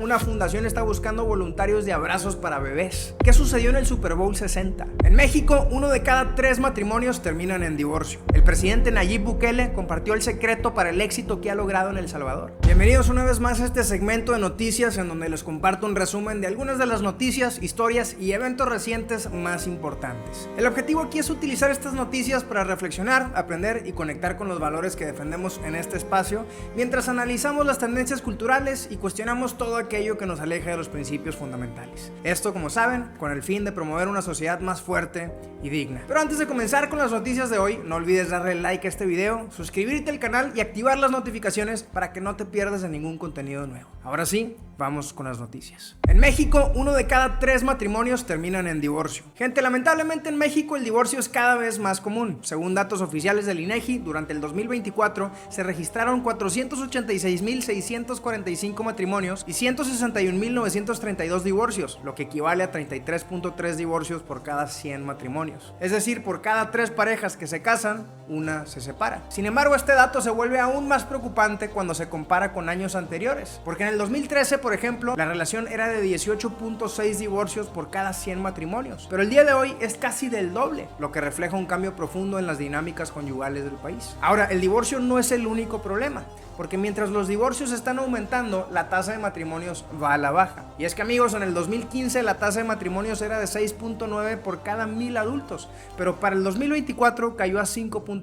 Una fundación está buscando voluntarios de abrazos para bebés. ¿Qué sucedió en el Super Bowl 60? En México, 1 de cada 3 matrimonios terminan en divorcio. El presidente Nayib Bukele compartió el secreto para el éxito que ha logrado en El Salvador. Bienvenidos una vez más a este segmento de noticias en donde les comparto un resumen de algunas de las noticias, historias y eventos recientes más importantes. El objetivo aquí es utilizar estas noticias para reflexionar, aprender y conectar con los valores que defendemos en este espacio, mientras analizamos las tendencias culturales y cuestionamos todo aquello que nos aleja de los principios fundamentales. Esto, como saben, con el fin de promover una sociedad más fuerte y digna. Pero antes de comenzar con las noticias de hoy, no olvides darle like a este video, suscribirte al canal y activar las notificaciones para que no te pierdas de ningún contenido nuevo. Ahora sí, vamos con las noticias. En México, 1 de cada 3 matrimonios terminan en divorcio. Gente, lamentablemente en México el divorcio es cada vez más común. Según datos oficiales del INEGI, durante el 2024 se registraron 486,645 matrimonios y 161,932 divorcios, lo que equivale a 33.3 divorcios por cada 100 matrimonios. Es decir, por cada 3 parejas que se casan, una se separa. Sin embargo, este dato se vuelve aún más preocupante cuando se compara con años anteriores, porque en el 2013, por ejemplo, la relación era de 18.6 divorcios por cada 100 matrimonios, pero el día de hoy es casi del doble, lo que refleja un cambio profundo en las dinámicas conyugales del país. Ahora, el divorcio no es el único problema, porque mientras los divorcios están aumentando, la tasa de matrimonios va a la baja. Y es que, amigos, en el 2015 la tasa de matrimonios era de 6.9 por cada 1000 adultos, pero para el 2024 cayó a 5.4.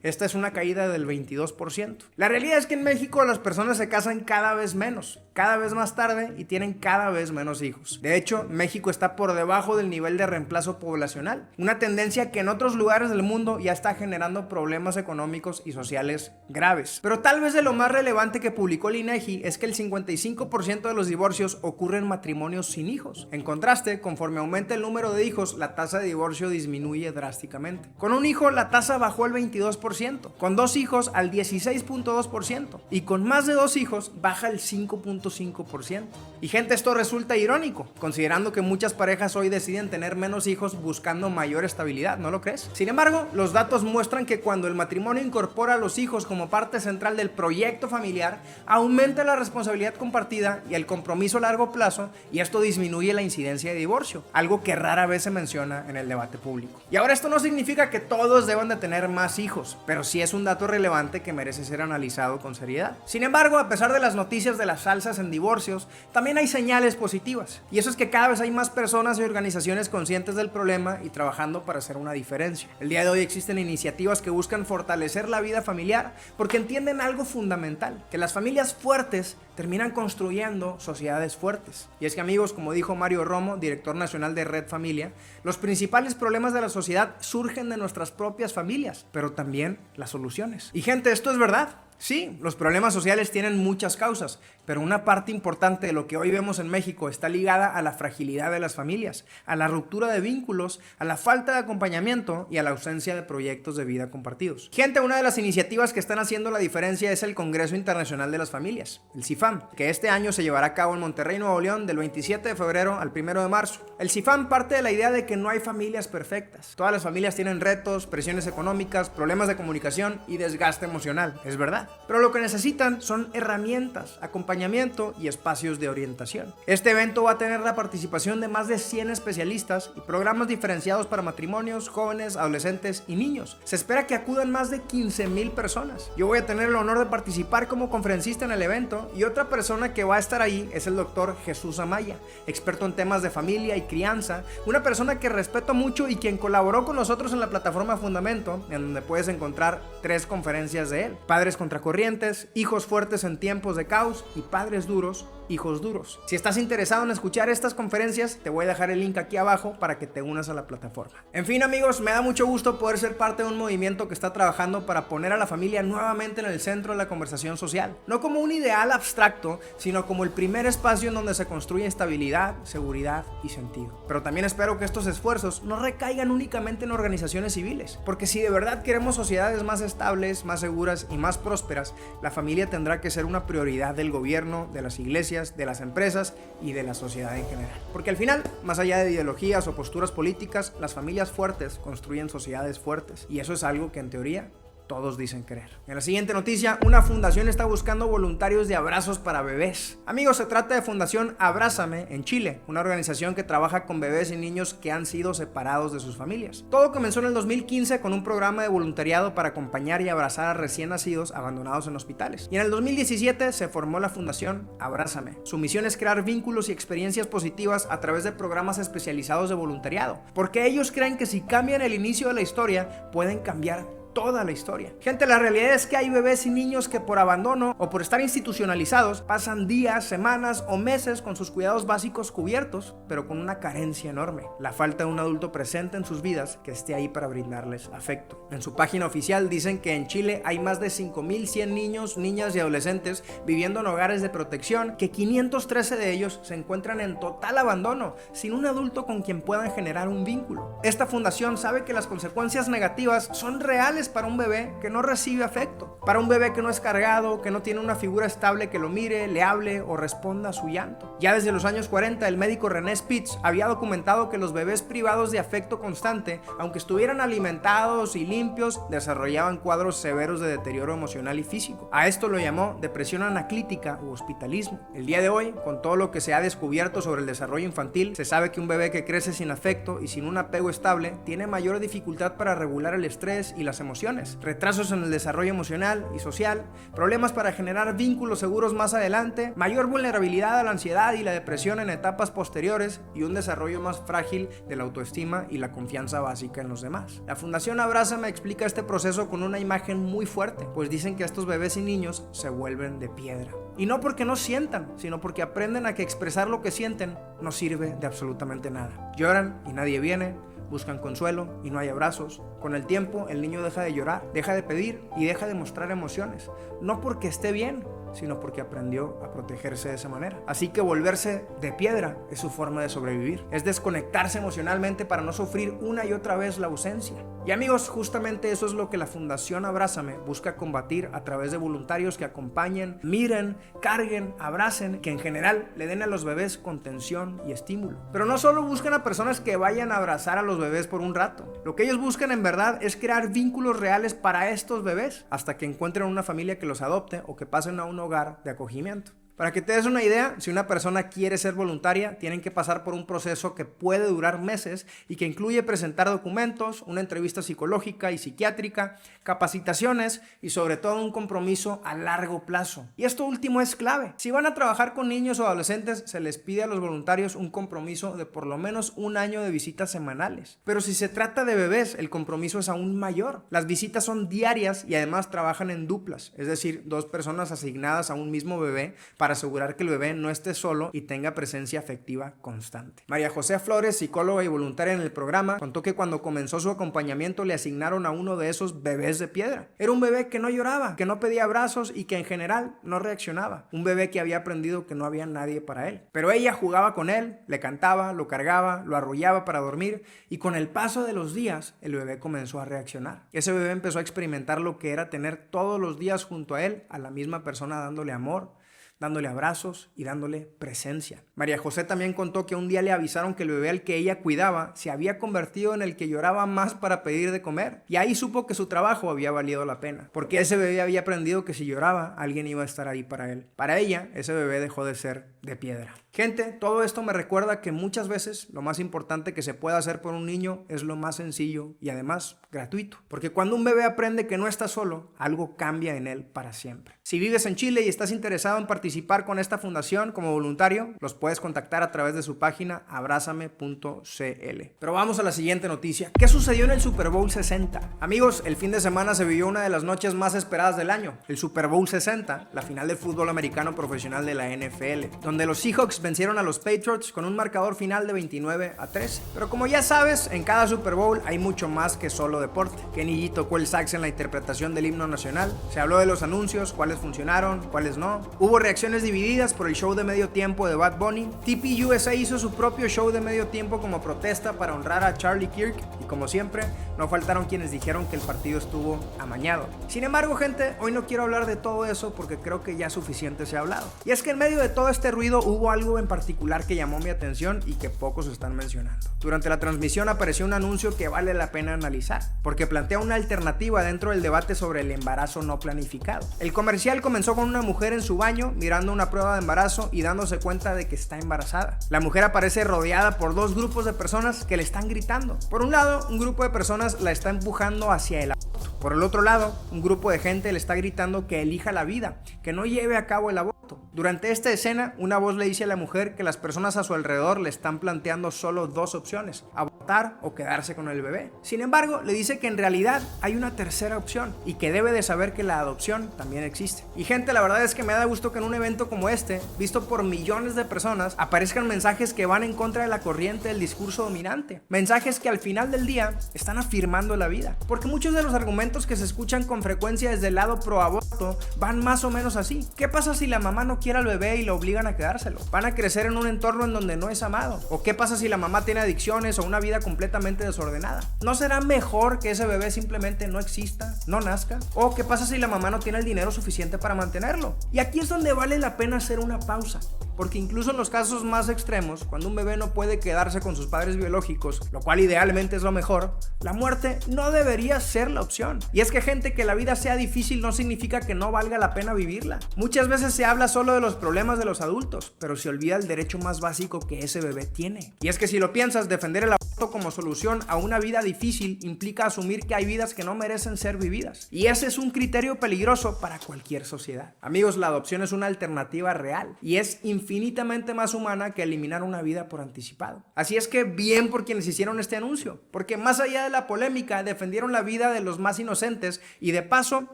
Esta es una caída del 22%. La realidad es que en México las personas se casan cada vez menos, cada vez más tarde y tienen cada vez menos hijos. De hecho, México está por debajo del nivel de reemplazo poblacional, una tendencia que en otros lugares del mundo ya está generando problemas económicos y sociales graves. Pero tal vez de lo más relevante que publicó el INEGI es que el 55% de los divorcios ocurren en matrimonios sin hijos. En contraste, conforme aumenta el número de hijos, la tasa de divorcio disminuye drásticamente. Con un hijo, la tasa bajó al 22%, con 2 hijos al 16.2% y con más de 2 hijos baja al 5.5%. Y gente, esto resulta irónico, considerando que muchas parejas hoy deciden tener menos hijos buscando mayor estabilidad, ¿no lo crees? Sin embargo, los datos muestran que cuando el matrimonio incorpora a los hijos como parte central del proyecto familiar, aumenta la responsabilidad compartida y el compromiso a largo plazo, y esto disminuye la incidencia de divorcio, algo que rara vez se menciona en el debate público. Y ahora, esto no significa que todos deban de tener más hijos, pero sí es un dato relevante que merece ser analizado con seriedad. Sin embargo, a pesar de las noticias de las alzas en divorcios, también hay señales positivas, y eso es que cada vez hay más personas y organizaciones conscientes del problema y trabajando para hacer una diferencia. El día de hoy existen iniciativas que buscan fortalecer la vida familiar porque entienden algo fundamental, que las familias fuertes terminan construyendo sociedades fuertes. Y es que, amigos, como dijo Mario Romo, director nacional de Red Familia, los principales problemas de la sociedad surgen de nuestras propias familias, pero también las soluciones. Y gente, esto es verdad. Sí, los problemas sociales tienen muchas causas, pero una parte importante de lo que hoy vemos en México está ligada a la fragilidad de las familias, a la ruptura de vínculos, a la falta de acompañamiento y a la ausencia de proyectos de vida compartidos. Gente, una de las iniciativas que están haciendo la diferencia es el Congreso Internacional de las Familias, el CIFAM, que este año se llevará a cabo en Monterrey, Nuevo León, del 27 de febrero al 1 de marzo. El CIFAM parte de la idea de que no hay familias perfectas. Todas las familias tienen retos, presiones económicas, problemas de comunicación y desgaste emocional, es verdad. Pero lo que necesitan son herramientas, acompañamiento y espacios de orientación. Este evento va a tener la participación de más de 100 especialistas y programas diferenciados para matrimonios, jóvenes, adolescentes y niños. Se espera que acudan más de 15,000 personas. Yo voy a tener el honor de participar como conferencista en el evento, y otra persona que va a estar ahí es el doctor Jesús Amaya, experto en temas de familia y crianza, una persona que respeto mucho y quien colaboró con nosotros en la plataforma Fundamento, en donde puedes encontrar 3 conferencias de él: Padres contra Corrientes, Hijos fuertes en tiempos de caos y Padres duros, hijos duros. Si estás interesado en escuchar estas conferencias, te voy a dejar el link aquí abajo para que te unas a la plataforma. En fin, amigos, me da mucho gusto poder ser parte de un movimiento que está trabajando para poner a la familia nuevamente en el centro de la conversación social, no como un ideal abstracto, sino como el primer espacio en donde se construye estabilidad, seguridad y sentido. Pero también espero que estos esfuerzos no recaigan únicamente en organizaciones civiles, porque si de verdad queremos sociedades más estables, más seguras y más prósperas, la familia tendrá que ser una prioridad del gobierno, de las iglesias, de las empresas y de la sociedad en general. Porque al final, más allá de ideologías o posturas políticas, las familias fuertes construyen sociedades fuertes, y eso es algo que en teoría todos dicen querer. En la siguiente noticia, una fundación está buscando voluntarios de abrazos para bebés. Amigos, se trata de Fundación Abrázame en Chile, una organización que trabaja con bebés y niños que han sido separados de sus familias. Todo comenzó en el 2015 con un programa de voluntariado para acompañar y abrazar a recién nacidos abandonados en hospitales. Y en el 2017 se formó la Fundación Abrázame. Su misión es crear vínculos y experiencias positivas a través de programas especializados de voluntariado, porque ellos creen que si cambian el inicio de la historia, pueden cambiar toda la historia. Gente, la realidad es que hay bebés y niños que por abandono o por estar institucionalizados pasan días, semanas o meses con sus cuidados básicos cubiertos, pero con una carencia enorme: la falta de un adulto presente en sus vidas que esté ahí para brindarles afecto. En su página oficial dicen que en Chile hay más de 5.100 niños, niñas y adolescentes viviendo en hogares de protección, que 513 de ellos se encuentran en total abandono, sin un adulto con quien puedan generar un vínculo. Esta fundación sabe que las consecuencias negativas son reales para un bebé que no recibe afecto, para un bebé que no es cargado, que no tiene una figura estable que lo mire, le hable o responda a su llanto. Ya desde los años 40, el médico René Spitz había documentado que los bebés privados de afecto constante, aunque estuvieran alimentados y limpios, desarrollaban cuadros severos de deterioro emocional y físico. A esto lo llamó depresión anaclítica u hospitalismo. El día de hoy, con todo lo que se ha descubierto sobre el desarrollo infantil, se sabe que un bebé que crece sin afecto y sin un apego estable tiene mayor dificultad para regular el estrés y las emociones, retrasos en el desarrollo emocional y social, problemas para generar vínculos seguros más adelante, mayor vulnerabilidad a la ansiedad y la depresión en etapas posteriores y un desarrollo más frágil de la autoestima y la confianza básica en los demás. La Fundación Abrázame explica este proceso con una imagen muy fuerte, pues dicen que estos bebés y niños se vuelven de piedra. Y no porque no sientan, sino porque aprenden a que expresar lo que sienten no sirve de absolutamente nada. Lloran y nadie viene, buscan consuelo y no hay abrazos. Con el tiempo, el niño deja de llorar, deja de pedir y deja de mostrar emociones. No porque esté bien, sino porque aprendió a protegerse de esa manera. Así que volverse de piedra es su forma de sobrevivir. Es desconectarse emocionalmente para no sufrir una y otra vez la ausencia. Y amigos, justamente eso es lo que la Fundación Abrázame busca combatir a través de voluntarios que acompañen, miren, carguen, abracen, que en general le den a los bebés contención y estímulo. Pero no solo buscan a personas que vayan a abrazar a los bebés por un rato. Lo que ellos buscan en verdad es crear vínculos reales para estos bebés hasta que encuentren una familia que los adopte o que pasen a un hogar de acogimiento. Para que te des una idea, si una persona quiere ser voluntaria, tienen que pasar por un proceso que puede durar meses y que incluye presentar documentos, una entrevista psicológica y psiquiátrica, capacitaciones y sobre todo un compromiso a largo plazo. Y esto último es clave. Si van a trabajar con niños o adolescentes, se les pide a los voluntarios un compromiso de por lo menos 1 año de visitas semanales. Pero si se trata de bebés, el compromiso es aún mayor. Las visitas son diarias y además trabajan en duplas, es decir, 2 personas asignadas a un mismo bebé para asegurar que el bebé no esté solo y tenga presencia afectiva constante. María José Flores, psicóloga y voluntaria en el programa, contó que cuando comenzó su acompañamiento le asignaron a uno de esos bebés de piedra. Era un bebé que no lloraba, que no pedía abrazos y que en general no reaccionaba. Un bebé que había aprendido que no había nadie para él. Pero ella jugaba con él, le cantaba, lo cargaba, lo arrullaba para dormir y con el paso de los días el bebé comenzó a reaccionar. Ese bebé empezó a experimentar lo que era tener todos los días junto a él a la misma persona dándole amor, dándole abrazos y dándole presencia. María José también contó que un día le avisaron que el bebé al que ella cuidaba se había convertido en el que lloraba más para pedir de comer. Y ahí supo que su trabajo había valido la pena, porque ese bebé había aprendido que si lloraba, alguien iba a estar ahí para él. Para ella, ese bebé dejó de ser de piedra. Gente, todo esto me recuerda que muchas veces lo más importante que se puede hacer por un niño es lo más sencillo y además gratuito. Porque cuando un bebé aprende que no está solo, algo cambia en él para siempre. Si vives en Chile y estás interesado en participar con esta fundación como voluntario, los puedes contactar a través de su página abrázame.cl. Pero vamos a la siguiente noticia. ¿Qué sucedió en el Super Bowl 60? Amigos, el fin de semana se vivió una de las noches más esperadas del año, el Super Bowl 60, la final del fútbol americano profesional de la NFL, donde los Seahawks vencieron a los Patriots con un marcador final de 29-13. Pero como ya sabes, en cada Super Bowl hay mucho más que solo deporte. Kenny G tocó el sax en la interpretación del himno nacional, se habló de los anuncios, cuáles funcionaron, cuáles no. Hubo reacciones divididas por el show de medio tiempo de Bad Bunny. TP USA hizo su propio show de medio tiempo como protesta para honrar a Charlie Kirk y como siempre, no faltaron quienes dijeron que el partido estuvo amañado. Sin embargo, gente, hoy no quiero hablar de todo eso porque creo que ya suficiente se ha hablado. Y es que en medio de todo este ruido hubo algo en particular que llamó mi atención y que pocos están mencionando. Durante la transmisión apareció un anuncio que vale la pena analizar, porque plantea una alternativa dentro del debate sobre el embarazo no planificado. El comercial comenzó con una mujer en su baño mirando una prueba de embarazo y dándose cuenta de que está embarazada. La mujer aparece rodeada por dos grupos de personas que le están gritando. Por un lado, un grupo de personas la está empujando hacia el aborto. Por el otro lado, un grupo de gente le está gritando que elija la vida, que no lleve a cabo el aborto. Durante esta escena, una voz le dice a la mujer que las personas a su alrededor le están planteando solo dos opciones: abortar o quedarse con el bebé. Sin embargo, le dice que en realidad hay una tercera opción y que debe de saber que la adopción también existe. Y gente, la verdad es que me da gusto que en un evento como este, visto por millones de personas, aparezcan mensajes que van en contra de la corriente del discurso dominante. Mensajes que al final del día están afirmando la vida. Porque muchos de los argumentos que se escuchan con frecuencia desde el lado pro aborto van más o menos así. ¿Qué pasa si la mamá no quiere al bebé y lo obligan a quedárselo? ¿Van a crecer en un entorno en donde no es amado? ¿O qué pasa si la mamá tiene adicciones o una vida completamente desordenada? ¿No será mejor que ese bebé simplemente no exista, no nazca? ¿O qué pasa si la mamá no tiene el dinero suficiente para mantenerlo? Y aquí es donde vale la pena hacer una pausa. Porque incluso en los casos más extremos, cuando un bebé no puede quedarse con sus padres biológicos, lo cual idealmente es lo mejor, la muerte no debería ser la opción. Y es que, gente, que la vida sea difícil no significa que no valga la pena vivirla. Muchas veces se habla solo de los problemas de los adultos, pero se olvida el derecho más básico que ese bebé tiene. Y es que si lo piensas, defender el aborto como solución a una vida difícil implica asumir que hay vidas que no merecen ser vividas. Y ese es un criterio peligroso para cualquier sociedad. Amigos, la adopción es una alternativa real y es infinitamente más humana que eliminar una vida por anticipado. Así es que bien por quienes hicieron este anuncio, porque más allá de la polémica, defendieron la vida de los más inocentes y de paso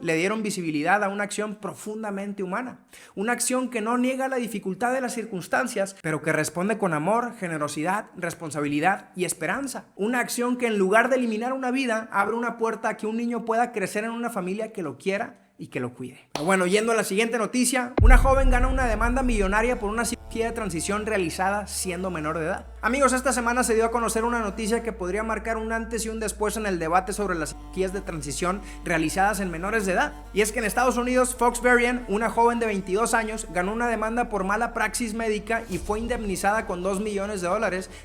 le dieron visibilidad a una acción profundamente humana. Una acción que no niega la dificultad de las circunstancias, pero que responde con amor, generosidad, responsabilidad y esperanza. Una acción que en lugar de eliminar una vida, abre una puerta a que un niño pueda crecer en una familia que lo quiera y que lo cuide. Pero bueno, yendo a la siguiente noticia, una joven gana una demanda millonaria por una cirugía de transición realizada siendo menor de edad. Amigos, esta semana se dio a conocer una noticia que podría marcar un antes y un después en el debate sobre las cirugías de transición realizadas en menores de edad. Y es que en Estados Unidos, Fox Varian, una joven de 22 años, ganó una demanda por mala praxis médica y fue indemnizada con $2 millones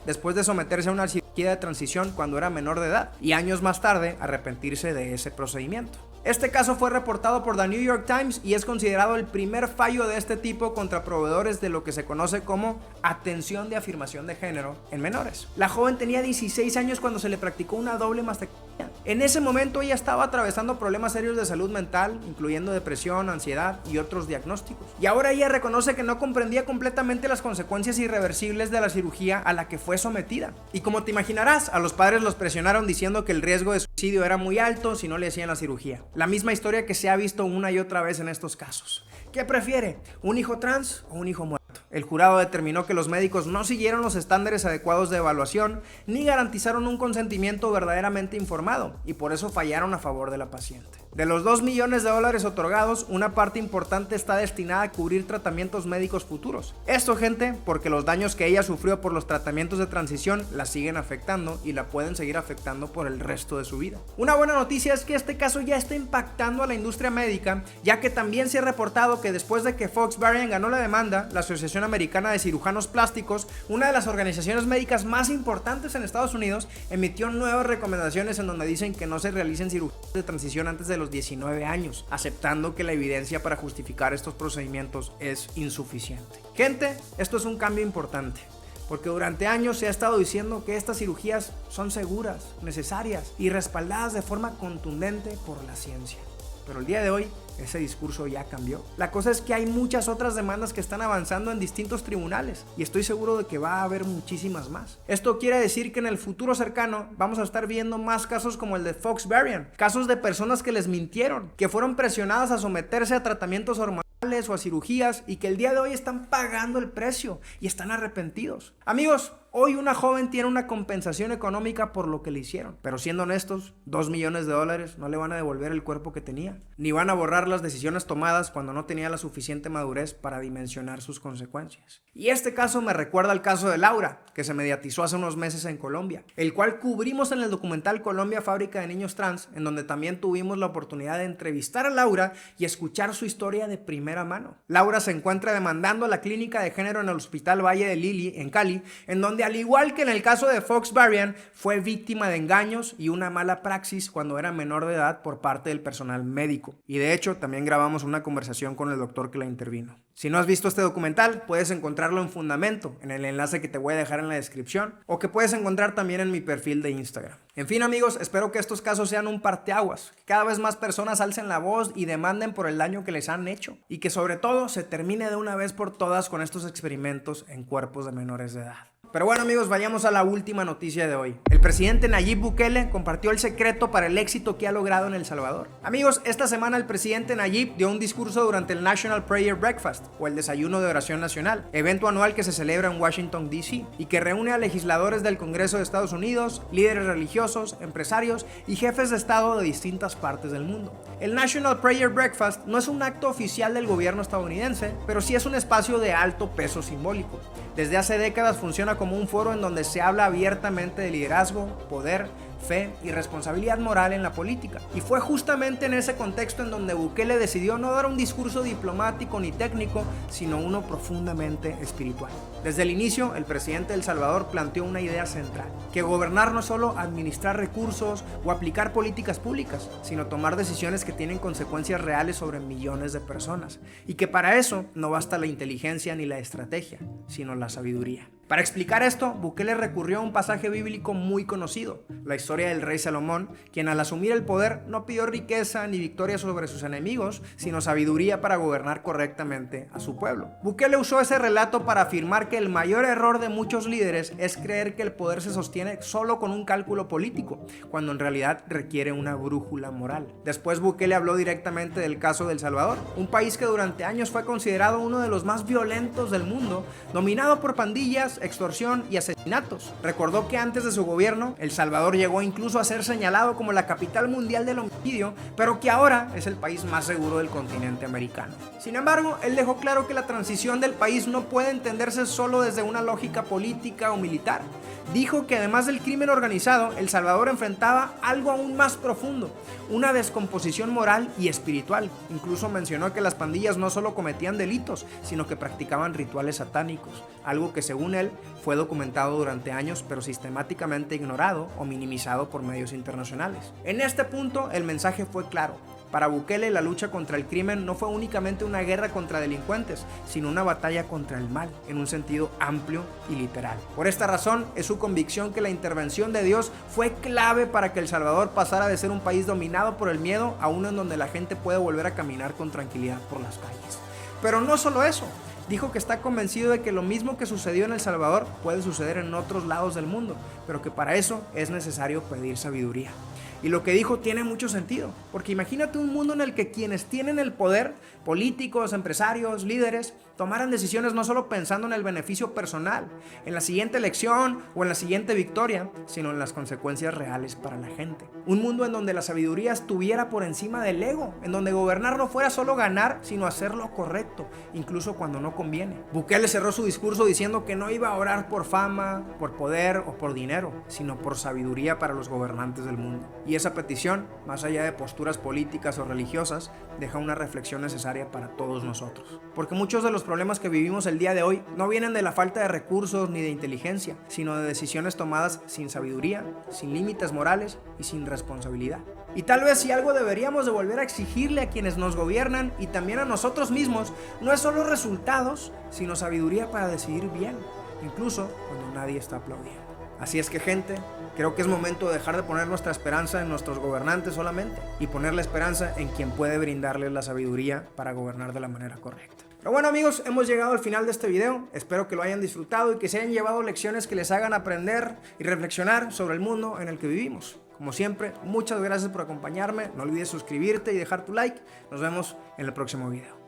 después de someterse a una cirugía de transición cuando era menor de edad y años más tarde arrepentirse de ese procedimiento. Este caso fue reportado por The New York Times y es considerado el primer fallo de este tipo contra proveedores de lo que se conoce como atención de afirmación de género en menores. La joven tenía 16 años cuando se le practicó una doble mastectomía. En ese momento ella estaba atravesando problemas serios de salud mental, incluyendo depresión, ansiedad y otros diagnósticos. Y ahora ella reconoce que no comprendía completamente las consecuencias irreversibles de la cirugía a la que fue sometida. Y como te imaginarás, a los padres los presionaron diciendo que el riesgo de suicidio era muy alto si no le hacían la cirugía. La misma historia que se ha visto una y otra vez en estos casos. ¿Qué prefiere? ¿Un hijo trans o un hijo muerto? El jurado determinó que los médicos no siguieron los estándares adecuados de evaluación ni garantizaron un consentimiento verdaderamente informado y por eso fallaron a favor de la paciente. De los $2 millones otorgados, una parte importante está destinada a cubrir tratamientos médicos futuros. Esto, gente, porque los daños que ella sufrió por los tratamientos de transición la siguen afectando y la pueden seguir afectando por el resto de su vida. Una buena noticia es que este caso ya está impactando a la industria médica, ya que también se ha reportado que después de que Fox Varian ganó la demanda, la Asociación Americana de Cirujanos Plásticos, una de las organizaciones médicas más importantes en Estados Unidos, emitió nuevas recomendaciones en donde dicen que no se realicen cirugías de transición antes de los 19 años, aceptando que la evidencia para justificar estos procedimientos es insuficiente. Gente, esto es un cambio importante, porque durante años se ha estado diciendo que estas cirugías son seguras, necesarias y respaldadas de forma contundente por la ciencia. Pero el día de hoy ese discurso ya cambió. La cosa es que hay muchas otras demandas que están avanzando en distintos tribunales y estoy seguro de que va a haber muchísimas más. Esto quiere decir que en el futuro cercano vamos a estar viendo más casos como el de Fox Varian, casos de personas que les mintieron, que fueron presionadas a someterse a tratamientos hormonales o a cirugías y que el día de hoy están pagando el precio y están arrepentidos. Amigos, Hoy una joven tiene una compensación económica por lo que le hicieron, pero siendo honestos, $2 millones no le van a devolver el cuerpo que tenía, ni van a borrar las decisiones tomadas cuando no tenía la suficiente madurez para dimensionar sus consecuencias. Y este caso me recuerda al caso de Laura, que se mediatizó hace unos meses en Colombia, el cual cubrimos en el documental Colombia, Fábrica de Niños Trans, en donde también tuvimos la oportunidad de entrevistar a Laura y escuchar su historia de primera mano. Laura se encuentra demandando a la clínica de género en el Hospital Valle de Lili, en Cali, en donde al igual que en el caso de Fox Varian, fue víctima de engaños y una mala praxis cuando era menor de edad por parte del personal médico. Y de hecho, también grabamos una conversación con el doctor que la intervino. Si no has visto este documental, puedes encontrarlo en Fundamento, en el enlace que te voy a dejar en la descripción, o que puedes encontrar también en mi perfil de Instagram. En fin, amigos, espero que estos casos sean un parteaguas, que cada vez más personas alcen la voz y demanden por el daño que les han hecho, y que sobre todo se termine de una vez por todas con estos experimentos en cuerpos de menores de edad. Pero bueno, amigos, vayamos a la última noticia de hoy. El presidente Nayib Bukele compartió el secreto para el éxito que ha logrado en El Salvador. Amigos, esta semana el presidente Nayib dio un discurso durante el National Prayer Breakfast, o el Desayuno de Oración Nacional, evento anual que se celebra en Washington, D.C. y que reúne a legisladores del Congreso de Estados Unidos, líderes religiosos, empresarios y jefes de Estado de distintas partes del mundo. El National Prayer Breakfast no es un acto oficial del gobierno estadounidense, pero sí es un espacio de alto peso simbólico. Desde hace décadas funciona como un foro en donde se habla abiertamente de liderazgo, poder, fe y responsabilidad moral en la política. Y fue justamente en ese contexto en donde Bukele decidió no dar un discurso diplomático ni técnico, sino uno profundamente espiritual. Desde el inicio, el presidente de El Salvador planteó una idea central, que gobernar no es solo administrar recursos o aplicar políticas públicas, sino tomar decisiones que tienen consecuencias reales sobre millones de personas, y que para eso no basta la inteligencia ni la estrategia, sino la sabiduría. Para explicar esto, Bukele recurrió a un pasaje bíblico muy conocido, la historia del rey Salomón, quien al asumir el poder no pidió riqueza ni victoria sobre sus enemigos, sino sabiduría para gobernar correctamente a su pueblo. Bukele usó ese relato para afirmar que el mayor error de muchos líderes es creer que el poder se sostiene solo con un cálculo político, cuando en realidad requiere una brújula moral. Después Bukele habló directamente del caso de El Salvador, un país que durante años fue considerado uno de los más violentos del mundo, dominado por pandillas, extorsión y asesinatos. Recordó que antes de su gobierno, El Salvador llegó incluso a ser señalado como la capital mundial del homicidio, pero que ahora es el país más seguro del continente americano. Sin embargo, él dejó claro que la transición del país no puede entenderse solo desde una lógica política o militar. Dijo que además del crimen organizado, El Salvador enfrentaba algo aún más profundo, una descomposición moral y espiritual. Incluso mencionó que las pandillas no solo cometían delitos, sino que practicaban rituales satánicos, algo que según él fue documentado durante años, pero sistemáticamente ignorado o minimizado por medios internacionales. En este punto, el mensaje fue claro. Para Bukele, la lucha contra el crimen no fue únicamente una guerra contra delincuentes, sino una batalla contra el mal, en un sentido amplio y literal. Por esta razón, es su convicción que la intervención de Dios fue clave para que El Salvador pasara de ser un país dominado por el miedo a uno en donde la gente puede volver a caminar con tranquilidad por las calles. Pero no solo eso. Dijo que está convencido de que lo mismo que sucedió en El Salvador puede suceder en otros lados del mundo, pero que para eso es necesario pedir sabiduría. Y lo que dijo tiene mucho sentido, porque imagínate un mundo en el que quienes tienen el poder, políticos, empresarios, líderes, tomaran decisiones no solo pensando en el beneficio personal, en la siguiente elección o en la siguiente victoria, sino en las consecuencias reales para la gente. Un mundo en donde la sabiduría estuviera por encima del ego, en donde gobernar no fuera solo ganar, sino hacer lo correcto, incluso cuando no conviene. Bukele cerró su discurso diciendo que no iba a orar por fama, por poder o por dinero, sino por sabiduría para los gobernantes del mundo. Y esa petición, más allá de posturas políticas o religiosas, deja una reflexión necesaria para todos nosotros. Porque muchos de los problemas que vivimos el día de hoy no vienen de la falta de recursos ni de inteligencia, sino de decisiones tomadas sin sabiduría, sin límites morales y sin responsabilidad. Y tal vez si algo deberíamos de volver a exigirle a quienes nos gobiernan y también a nosotros mismos, no es solo resultados, sino sabiduría para decidir bien, incluso cuando nadie está aplaudiendo. Así es que, gente, creo que es momento de dejar de poner nuestra esperanza en nuestros gobernantes solamente y poner la esperanza en quien puede brindarles la sabiduría para gobernar de la manera correcta. Pero bueno, amigos, hemos llegado al final de este video. Espero que lo hayan disfrutado y que se hayan llevado lecciones que les hagan aprender y reflexionar sobre el mundo en el que vivimos. Como siempre, muchas gracias por acompañarme. No olvides suscribirte y dejar tu like. Nos vemos en el próximo video.